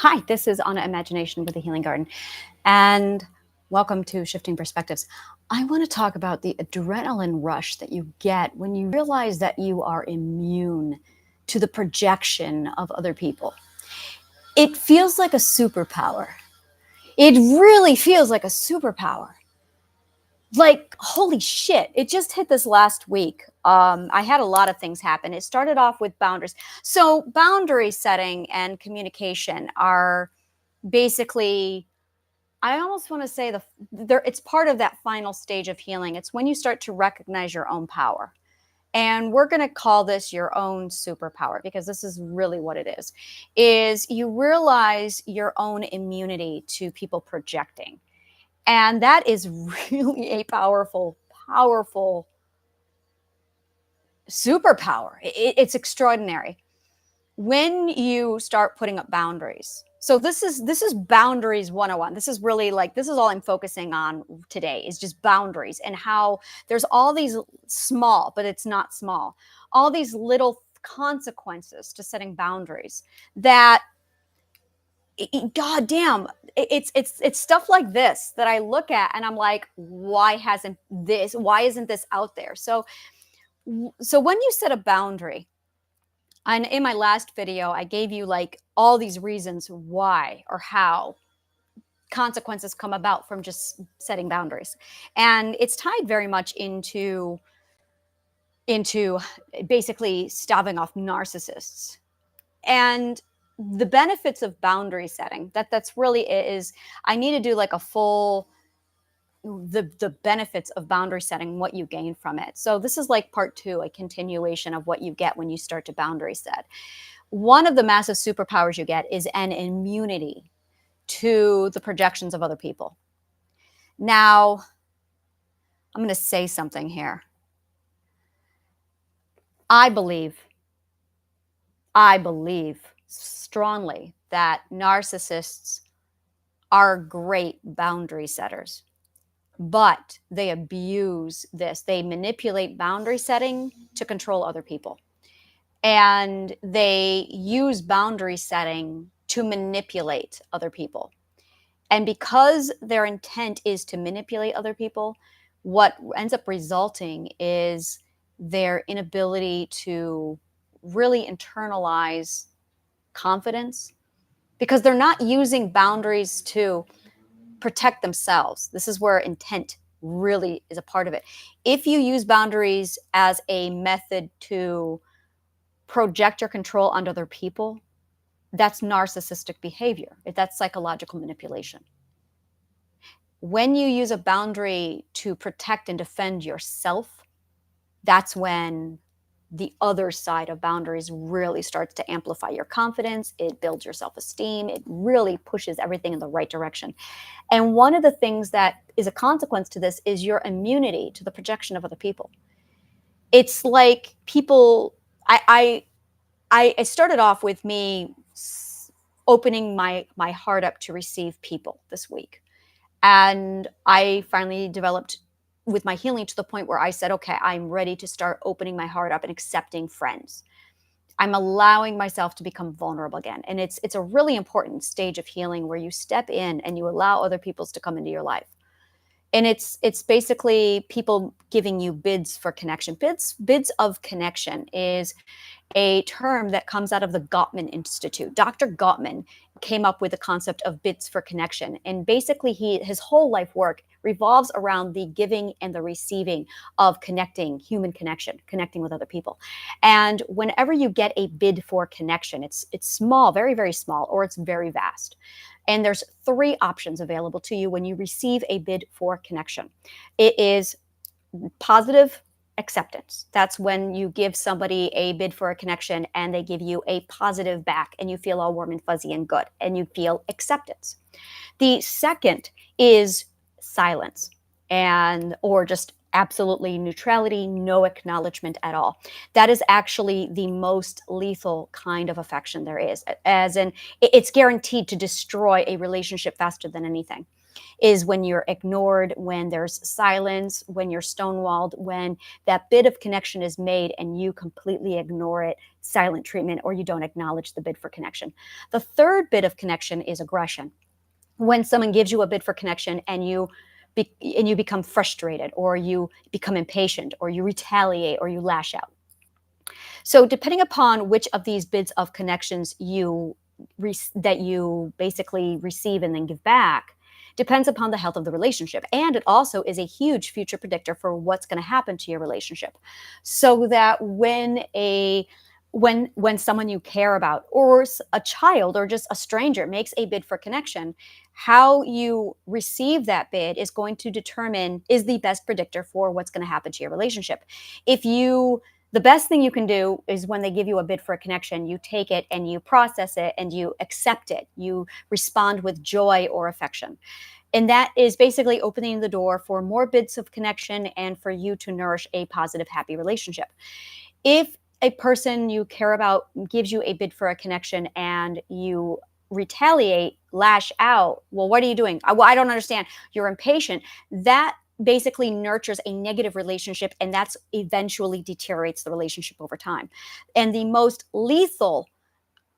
Hi, this is Anna Imagination with the Healing Garden, and welcome to Shifting Perspectives. I want to talk about the adrenaline rush that you get when you realize that you are immune to the projection of other people. It feels like a superpower. It really feels like a superpower. Like, holy shit, it just hit this last week. I had a lot of things happen. It started off with boundaries. So, boundary setting and communication are basically, I almost want to say it's part of that final stage of healing. It's when you start to recognize your own power. And we're going to call this your own superpower because this is really what it is you realize your own immunity to people projecting. And that is really a powerful superpower. It's extraordinary when you start putting up boundaries. So this is boundaries 101. This is really like, this is all I'm focusing on today, is just boundaries, and how there's all these small, but it's not small, all these little consequences to setting boundaries that, god damn, it's stuff like this that I look at and I'm like, why isn't this out there? So when you set a boundary, and in my last video, I gave you like all these reasons why or how consequences come about from just setting boundaries. And it's tied very much into basically staving off narcissists. And the benefits of boundary setting, that's really is, I need to do like a full the benefits of boundary setting, what you gain from it. So this is like part 2, a continuation of what you get when you start to boundary set. One of the massive superpowers you get is an immunity to the projections of other people. Now, I'm going to say something here. I believe strongly that narcissists are great boundary setters, but they abuse this. They manipulate boundary setting to control other people. And they use boundary setting to manipulate other people. And because their intent is to manipulate other people, what ends up resulting is their inability to really internalize confidence, because they're not using boundaries to protect themselves. This is where intent really is a part of it. If you use boundaries as a method to project your control onto other people, that's narcissistic behavior. That's psychological manipulation. When you use a boundary to protect and defend yourself, that's when the other side of boundaries really starts to amplify your confidence. It builds your self-esteem. It really pushes everything in the right direction. And one of the things that is a consequence to this is your immunity to the projection of other people. It's like people, I started off with me opening my heart up to receive people this week. And I finally developed with my healing to the point where I said, okay, I'm ready to start opening my heart up and accepting friends. I'm allowing myself to become vulnerable again. And it's a really important stage of healing where you step in and you allow other people to come into your life. And it's basically people giving you bids for connection. Bids of connection is a term that comes out of the Gottman Institute. Dr. Gottman came up with the concept of bids for connection. And basically his whole life work revolves around the giving and the receiving of human connection, connecting with other people. And whenever you get a bid for connection, it's small, very, very small, or it's very vast. And there's 3 options available to you when you receive a bid for connection. It is positive acceptance. That's when you give somebody a bid for a connection and they give you a positive back and you feel all warm and fuzzy and good and you feel acceptance. The second is silence, or just absolutely neutrality, no acknowledgement at all. That is actually the most lethal kind of affection there is, as in it's guaranteed to destroy a relationship faster than anything. is when you're ignored, when there's silence, when you're stonewalled, when that bid of connection is made and you completely ignore it, silent treatment, or you don't acknowledge the bid for connection. The third bid of connection is aggression. When someone gives you a bid for connection and you become frustrated, or you become impatient, or you retaliate, or you lash out. So depending upon which of these bids of connections that you basically receive and then give back, depends upon the health of the relationship. And it also is a huge future predictor for what's going to happen to your relationship. So that when someone you care about, or a child, or just a stranger makes a bid for connection, how you receive that bid is the best predictor for what's going to happen to your relationship. The best thing you can do is, when they give you a bid for a connection, you take it and you process it and you accept it. You respond with joy or affection. And that is basically opening the door for more bids of connection and for you to nourish a positive, happy relationship. If a person you care about gives you a bid for a connection and you retaliate, lash out, well, what are you doing? Well, I don't understand. You're impatient. That basically nurtures a negative relationship, and that's eventually deteriorates the relationship over time. And the most lethal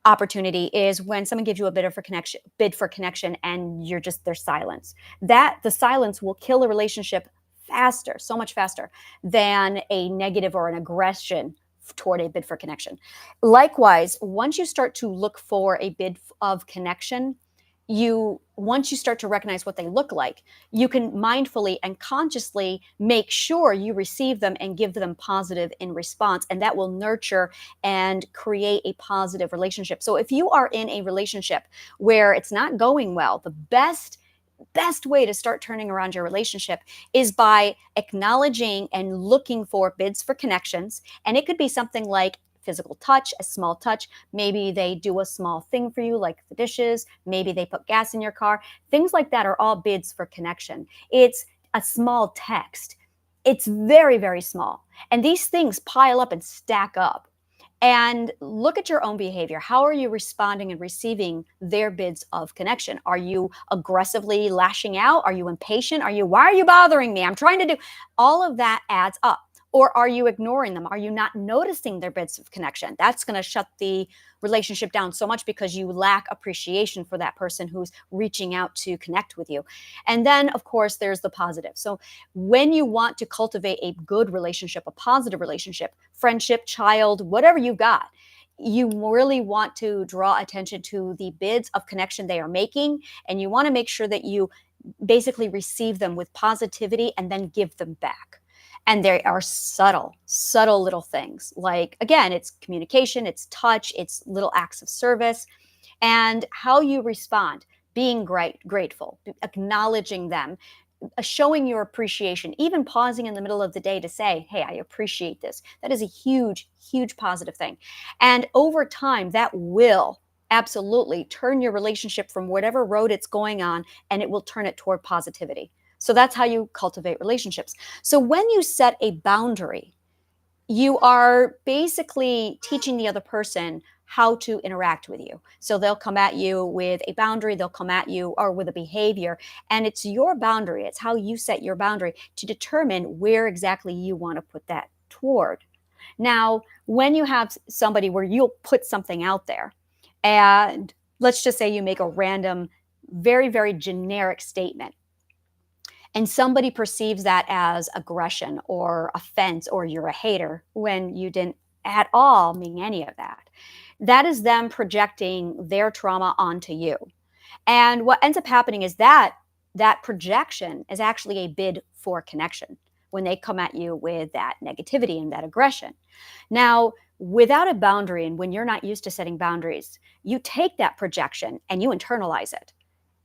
opportunity is when someone gives you a bid for connection and there's silence. The silence will kill a relationship faster, so much faster than a negative or an aggression toward a bid for connection. Likewise, once you start to look for a bid of connection, once you start to recognize what they look like, you can mindfully and consciously make sure you receive them and give them positive in response, and that will nurture and create a positive relationship. So if you are in a relationship where it's not going well, the best way to start turning around your relationship is by acknowledging and looking for bids for connections. And it could be something like physical touch, a small touch. Maybe they do a small thing for you, like the dishes. Maybe they put gas in your car. Things like that are all bids for connection. It's a small text. It's very, very small. And these things pile up and stack up. And look at your own behavior. How are you responding and receiving their bids of connection? Are you aggressively lashing out? Are you impatient? Why are you bothering me? I'm trying to do. All of that adds up. Or are you ignoring them? Are you not noticing their bits of connection? That's going to shut the relationship down so much, because you lack appreciation for that person who's reaching out to connect with you. And then, of course, there's the positive. So when you want to cultivate a good relationship, a positive relationship, friendship, child, whatever you got, you really want to draw attention to the bids of connection they are making. And you want to make sure that you basically receive them with positivity and then give them back. And there are subtle little things, like, again, it's communication, it's touch, it's little acts of service, and how you respond, being grateful, acknowledging them, showing your appreciation, even pausing in the middle of the day to say, hey, I appreciate this. That is a huge, huge positive thing. And over time, that will absolutely turn your relationship from whatever road it's going on, and it will turn it toward positivity. So that's how you cultivate relationships. So when you set a boundary, you are basically teaching the other person how to interact with you. So they'll come at you with a boundary, they'll come at you or with a behavior, and it's your boundary. It's how you set your boundary to determine where exactly you want to put that toward. Now, when you have somebody where you'll put something out there, and let's just say you make a random, very, very generic statement, and somebody perceives that as aggression or offense, or you're a hater, when you didn't at all mean any of that. That is them projecting their trauma onto you. And what ends up happening is that projection is actually a bid for connection when they come at you with that negativity and that aggression. Now, without a boundary, and when you're not used to setting boundaries, you take that projection and you internalize it.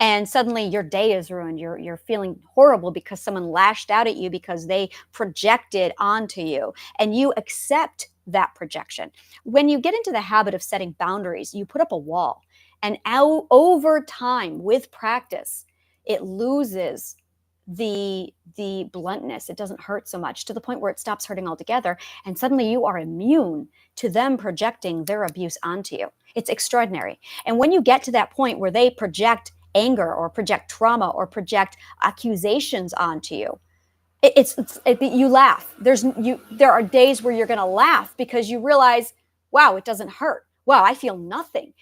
And suddenly your day is ruined. You're feeling horrible because someone lashed out at you because they projected onto you, and you accept that projection. When you get into the habit of setting boundaries, you put up a wall, and over time, with practice, it loses the bluntness. It doesn't hurt so much, to the point where it stops hurting altogether, and suddenly you are immune to them projecting their abuse onto you. It's extraordinary. And when you get to that point where they project anger or project trauma or project accusations onto you. You laugh. There are days where you're going to laugh because you realize, wow, it doesn't hurt. Wow, I feel nothing.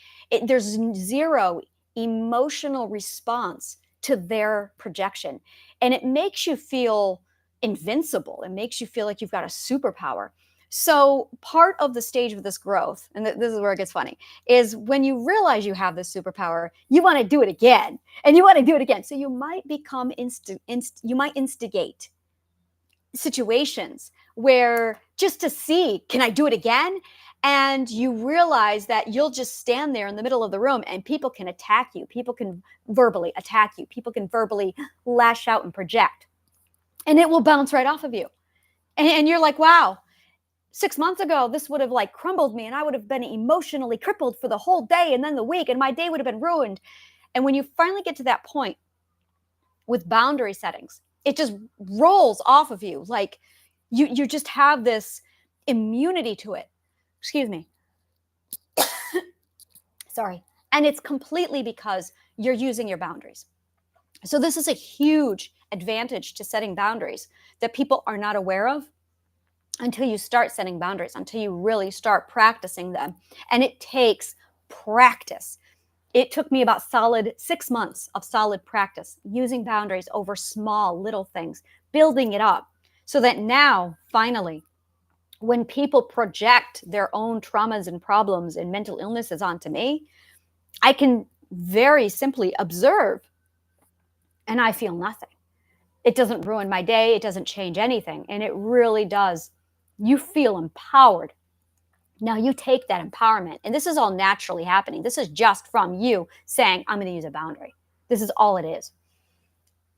There's zero emotional response to their projection. And it makes you feel invincible. It makes you feel like you've got a superpower. So part of the stage of this growth, and this is where it gets funny, is when you realize you have this superpower, you want to do it again, and you want to do it again. So you might become you might instigate situations where just to see, can I do it again? And you realize that you'll just stand there in the middle of the room and people can attack you. People can verbally attack you. People can verbally lash out and project. And it will bounce right off of you. And you're like, wow, 6 months ago, this would have like crumbled me and I would have been emotionally crippled for the whole day and then the week and my day would have been ruined. And when you finally get to that point with boundary settings, it just rolls off of you. Like you just have this immunity to it. Excuse me. Sorry. And it's completely because you're using your boundaries. So this is a huge advantage to setting boundaries that people are not aware of until you start setting boundaries, until you really start practicing them. And it takes practice. It took me about solid 6 months of solid practice using boundaries over small little things, building it up so that now, finally, when people project their own traumas and problems and mental illnesses onto me, I can very simply observe and I feel nothing. It doesn't ruin my day. It doesn't change anything. And it really does. You feel empowered. Now you take that empowerment, and this is all naturally happening. This is just from you saying, I'm going to use a boundary. This is all it is.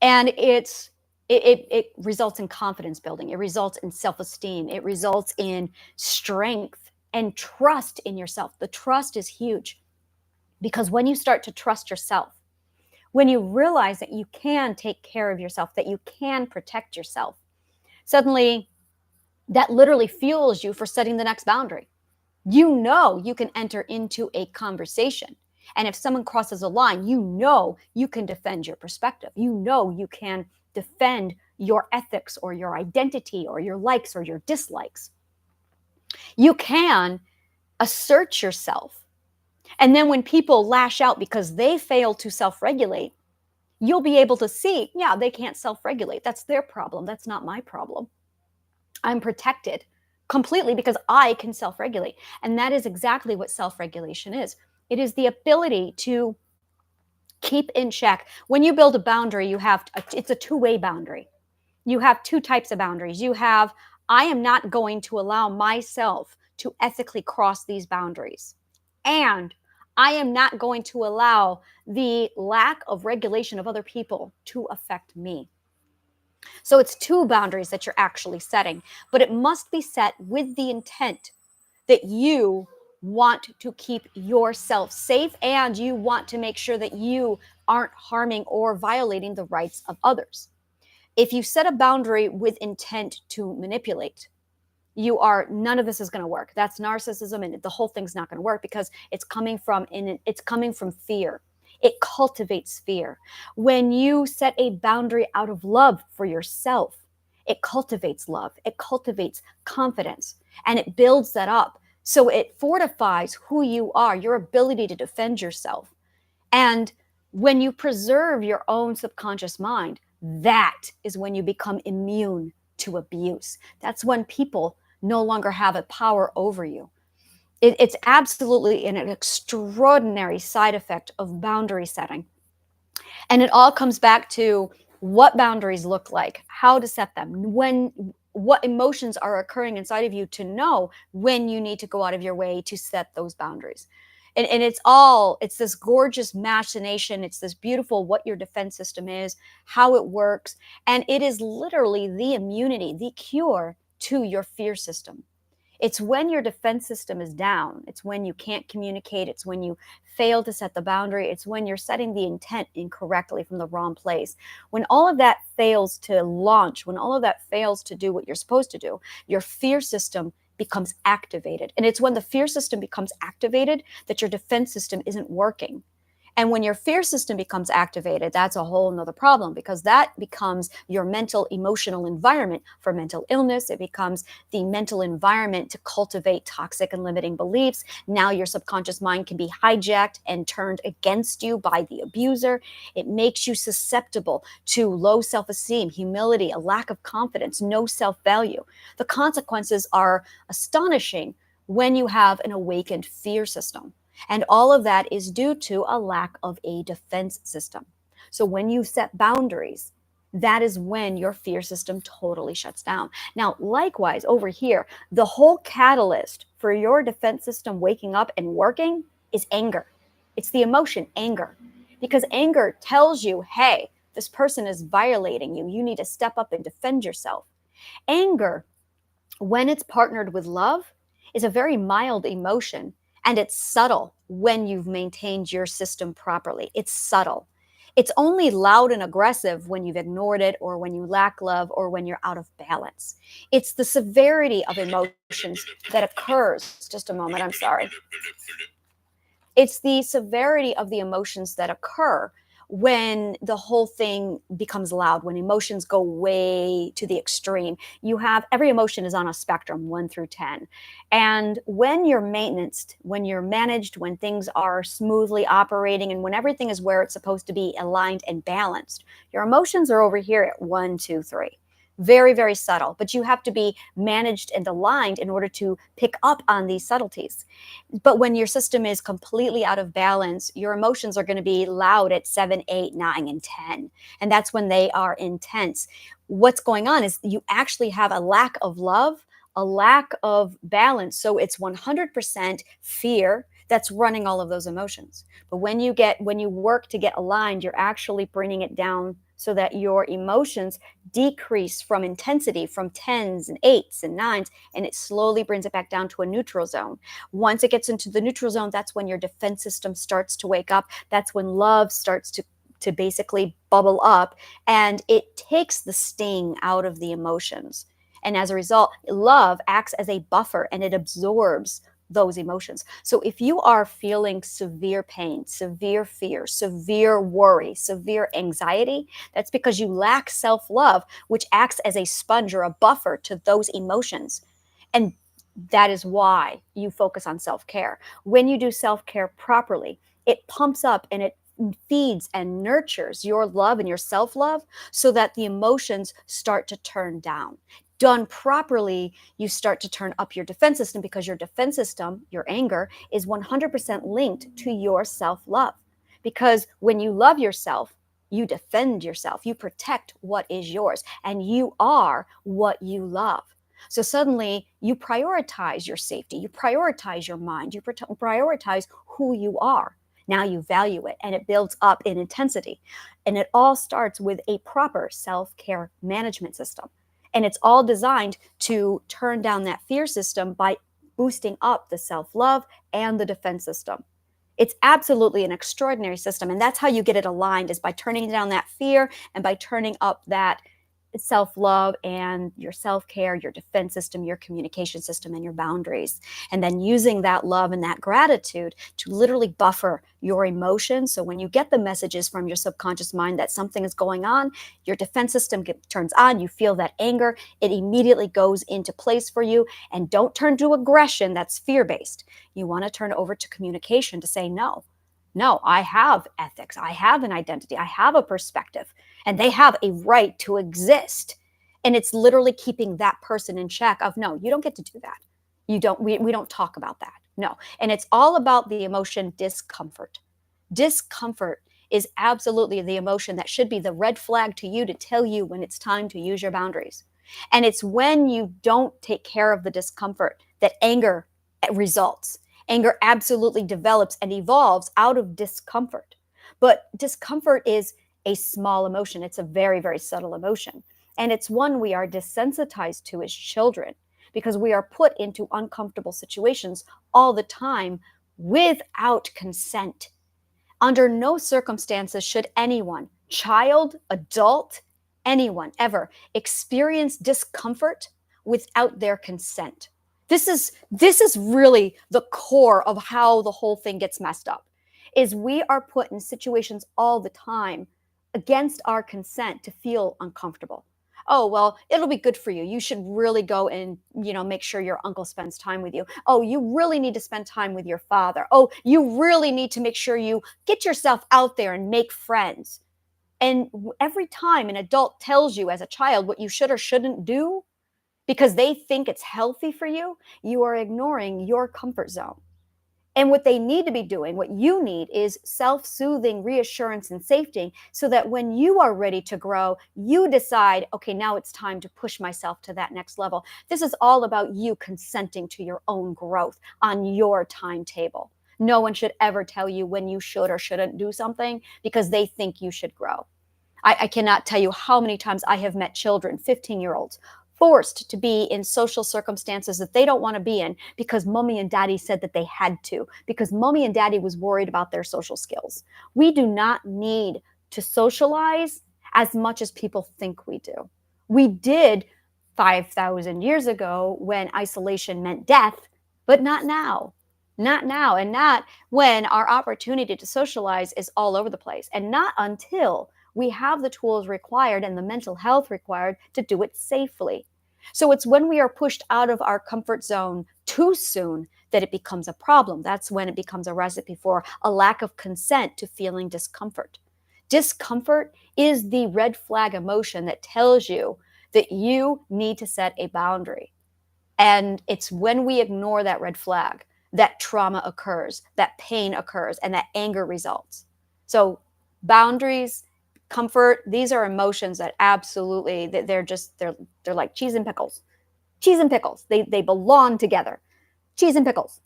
And it results in confidence building. It results in self-esteem. It results in strength and trust in yourself. The trust is huge because when you start to trust yourself, when you realize that you can take care of yourself, that you can protect yourself, suddenly that literally fuels you for setting the next boundary. You know you can enter into a conversation. And if someone crosses a line, you know you can defend your perspective. You know you can defend your ethics or your identity or your likes or your dislikes. You can assert yourself. And then when people lash out because they fail to self-regulate, you'll be able to see, yeah, they can't self-regulate. That's their problem. That's not my problem. I'm protected completely because I can self-regulate. And that is exactly what self-regulation is. It is the ability to keep in check. When you build a boundary, it's a two-way boundary. You have two types of boundaries. You have, I am not going to allow myself to ethically cross these boundaries. And I am not going to allow the lack of regulation of other people to affect me. So it's two boundaries that you're actually setting, but it must be set with the intent that you want to keep yourself safe and you want to make sure that you aren't harming or violating the rights of others. If you set a boundary with intent to manipulate, none of this is going to work. That's narcissism, and the whole thing's not going to work because it's coming from fear. It cultivates fear. When you set a boundary out of love for yourself, it cultivates love. It cultivates confidence, and it builds that up. So it fortifies who you are, your ability to defend yourself. And when you preserve your own subconscious mind, that is when you become immune to abuse. That's when people no longer have a power over you. It's absolutely an extraordinary side effect of boundary setting. And it all comes back to what boundaries look like, how to set them, what emotions are occurring inside of you to know when you need to go out of your way to set those boundaries. And it's this gorgeous machination. It's this beautiful what your defense system is, how it works. And it is literally the immunity, the cure to your fear system. It's when your defense system is down. It's when you can't communicate. It's when you fail to set the boundary. It's when you're setting the intent incorrectly from the wrong place. When all of that fails to launch, when all of that fails to do what you're supposed to do, your fear system becomes activated. And it's when the fear system becomes activated that your defense system isn't working. And when your fear system becomes activated, that's a whole nother problem, because that becomes your mental, emotional environment for mental illness. It becomes the mental environment to cultivate toxic and limiting beliefs. Now your subconscious mind can be hijacked and turned against you by the abuser. It makes you susceptible to low self-esteem, humility, a lack of confidence, no self-value. The consequences are astonishing when you have an awakened fear system. And all of that is due to a lack of a defense system. So when you set boundaries, that is when your fear system totally shuts down. Now, likewise, over here, the whole catalyst for your defense system waking up and working is anger. It's the emotion, anger. Because anger tells you, hey, this person is violating you. You need to step up and defend yourself. Anger, when it's partnered with love, is a very mild emotion, and it's subtle when you've maintained your system properly. It's subtle. It's only loud and aggressive when you've ignored it, or when you lack love, or when you're out of balance. It's the severity of emotions that occurs. Just a moment, I'm sorry. It's the severity of the emotions that occur when the whole thing becomes loud, when emotions go way to the extreme. You have, every emotion is on a spectrum, 1 through 10. And when you're maintained, when you're managed, when things are smoothly operating, and when everything is where it's supposed to be, aligned and balanced, your emotions are over here at 1, 2, 3. Very, very subtle, but you have to be managed and aligned in order to pick up on these subtleties. But when your system is completely out of balance, your emotions are going to be loud at 7, 8, 9, and 10. And that's when they are intense. What's going on is you actually have a lack of love, a lack of balance. So it's 100% fear that's running all of those emotions. But when you work to get aligned, you're actually bringing it down so that your emotions decrease from intensity, from 10s and 8s and 9s, and it slowly brings it back down to a neutral zone. Once it gets into the neutral zone, that's when your defense system starts to wake up. That's when love starts to basically bubble up, and it takes the sting out of the emotions. And as a result, love acts as a buffer, and it absorbs those emotions. So if you are feeling severe pain, severe fear, severe worry, severe anxiety, that's because you lack self-love, which acts as a sponge or a buffer to those emotions. And that is why you focus on self-care. When you do self-care properly, it pumps up and it feeds and nurtures your love and your self-love so that the emotions start to turn down. Done properly, you start to turn up your defense system, because your defense system, your anger, is 100% linked to your self-love. Because when you love yourself, you defend yourself, you protect what is yours, and you are what you love. So suddenly you prioritize your safety, you prioritize your mind, you prioritize who you are. Now you value it, and it builds up in intensity. And it all starts with a proper self-care management system. And it's all designed to turn down that fear system by boosting up the self-love and the defense system. It's absolutely an extraordinary system. And that's how you get it aligned, is by turning down that fear and by turning up that self-love and your self-care, your defense system, your communication system, and your boundaries. And then using that love and that gratitude to literally buffer your emotions. So when you get the messages from your subconscious mind that something is going on, your defense system turns on, you feel that anger, it immediately goes into place for you. And don't turn to aggression, that's fear-based. You want to turn over to communication to say, no, I have ethics, I have an identity, I have a perspective, and they have a right to exist. And it's literally keeping that person in check of, no, you don't get to do that. We don't talk about that. No. And it's all about the emotion discomfort. Discomfort is absolutely the emotion that should be the red flag to you to tell you when it's time to use your boundaries. And it's when you don't take care of the discomfort that anger results. Anger absolutely develops and evolves out of discomfort. But discomfort is a small emotion. It's a very, very subtle emotion. And it's one we are desensitized to as children, because we are put into uncomfortable situations all the time without consent. Under no circumstances should anyone, child, adult, anyone ever experience discomfort without their consent. This is really the core of how the whole thing gets messed up. is we are put in situations all the time against our consent to feel uncomfortable. Oh, well, it'll be good for you. You should really go and, make sure your uncle spends time with you. Oh, you really need to spend time with your father. Oh, you really need to make sure you get yourself out there and make friends. And every time an adult tells you as a child what you should or shouldn't do because they think it's healthy for you, you are ignoring your comfort zone. And what they need to be doing, what you need is self soothing reassurance and safety so that when you are ready to grow, you decide, okay, now it's time to push myself to that next level. This is all about you consenting to your own growth on your timetable. No one should ever tell you when you should or shouldn't do something because they think you should grow. I cannot tell you how many times I have met children, 15-year-olds, forced to be in social circumstances that they don't want to be in because mommy and daddy said that they had to, because mommy and daddy was worried about their social skills. We do not need to socialize as much as people think we do. We did 5,000 years ago when isolation meant death, but not now. Not now, and not when our opportunity to socialize is all over the place, and not until we have the tools required and the mental health required to do it safely. So it's when we are pushed out of our comfort zone too soon that it becomes a problem. That's when it becomes a recipe for a lack of consent to feeling discomfort. Discomfort is the red flag emotion that tells you that you need to set a boundary. And it's when we ignore that red flag that trauma occurs, that pain occurs, and that anger results. So boundaries, comfort, these are emotions that absolutely, they're like cheese and pickles. Cheese and pickles. They belong together. Cheese and pickles.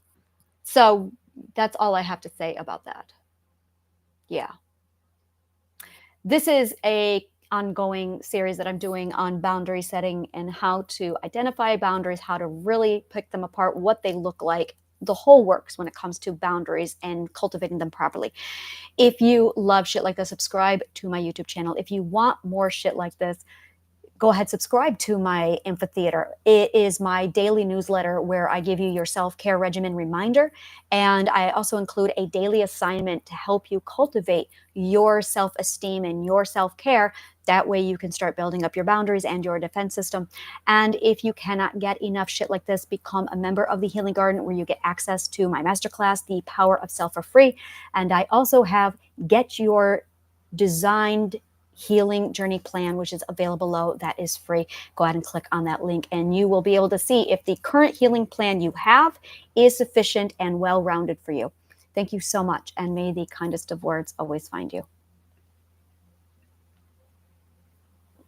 So that's all I have to say about that. Yeah. This is a ongoing series that I'm doing on boundary setting and how to identify boundaries, how to really pick them apart, what they look like, the whole works when it comes to boundaries and cultivating them properly. If you love shit like this, subscribe to my YouTube channel. If you want more shit like this, go ahead, subscribe to my amphitheater. It is my daily newsletter where I give you your self-care regimen reminder. And I also include a daily assignment to help you cultivate your self-esteem and your self-care. That way you can start building up your boundaries and your defense system. And if you cannot get enough shit like this, become a member of the Healing Garden where you get access to my masterclass, The Power of Self for free. And I also have Get Your Designed Healing Journey Plan, which is available below. That is free. Go ahead and click on that link and you will be able to see if the current healing plan you have is sufficient and well-rounded for you. Thank you so much, and may the kindest of words always find you.